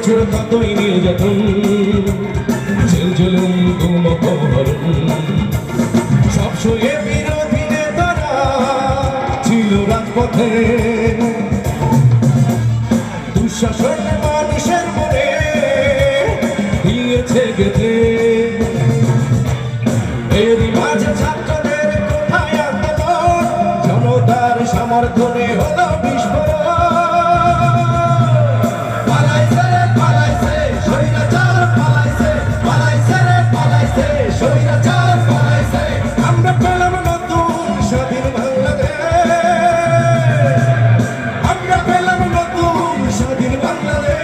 বছর কতই নির্যাতন, জেল জুলুম গুম অপহরণ, সব সয়ে বিরোধী নেতারা ছিল রাজপথে। দুঃশাসন মানুষের মনে দিয়েছে গেঁথে। এরই মাঝে ছাত্রদের কোথায় আন্দোলন, জনতার সমর্থনে হলো বিস্ফোরণ। পালাইছে রে পালাইছে স্বৈরাচার, পালাইছে পালাইছে রে পালাইছে স্বৈরাচার পালাইছে। আমরা পেলাম নতুন স্বাধীন বাংলাদেশ, আমরা পেলাম নতুন স্বাধীন বাংলাদেশ।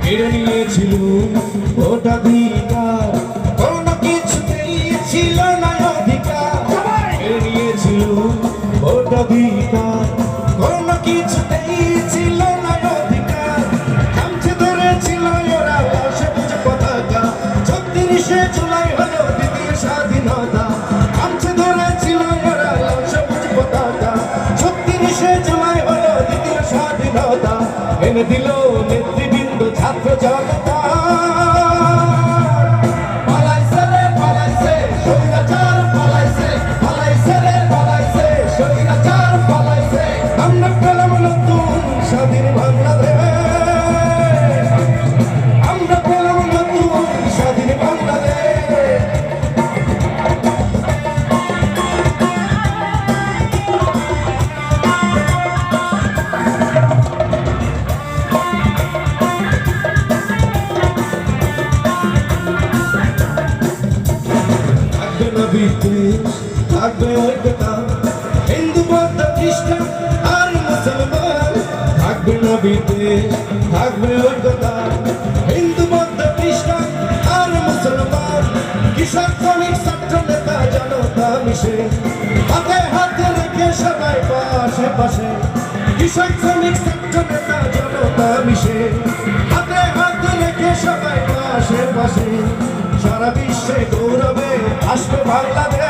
কেড়ে নিয়েছিল ভোটাধিকার, কোনো কিছুতেই ছিল না অধিকার। কেড়ে নিয়েছিল ভোটাধিকার, কোনো কিছুতেই ছিল না অধিকার। খামচে ধরেছিল ওরা সবুজ পতাকা, ৩৬শে জুলাই হলো দ্বিতীয় স্বাধীনতা। খামচে ধরেছিল ওরা সবুজ পতাকা, ৩৬শে জুলাই হলো দ্বিতীয় স্বাধীনতা। এনে দিল নেতৃবৃন্দ ছাত্র জনতা। পালাইছে রে পালাইছে স্বৈরাচার পালাইছে, পালাইছে রে পালাইছে স্বৈরাচার পালাইছে। আমরা পেলাম নতুন স্বাধীন বাংলাদেশ, আমরা পেলাম নতুন স্বাধীন বাংলাদেশ। থাকবে ঐক্যতা, হিন্দু বৌদ্ধ খ্রিস্টান আর মুসলমান। থাকবে না বিদ্বেষ, থাকবে ঐক্যতা, হিন্দু বৌদ্ধ খ্রিস্টান আর মুসলমান। কৃষক শ্রমিক ছাত্র নেতা জনতা মিশে, হাতে হাতে রেখে সবাই পাশে পাশে। কৃষক শ্রমিক ছাত্র নেতা জনতা মিশে, হাতে হাতে রেখে সবাই পাশে পাশে। সারা বিশ্বে গৌরবে আসবে বাংলাদেশ।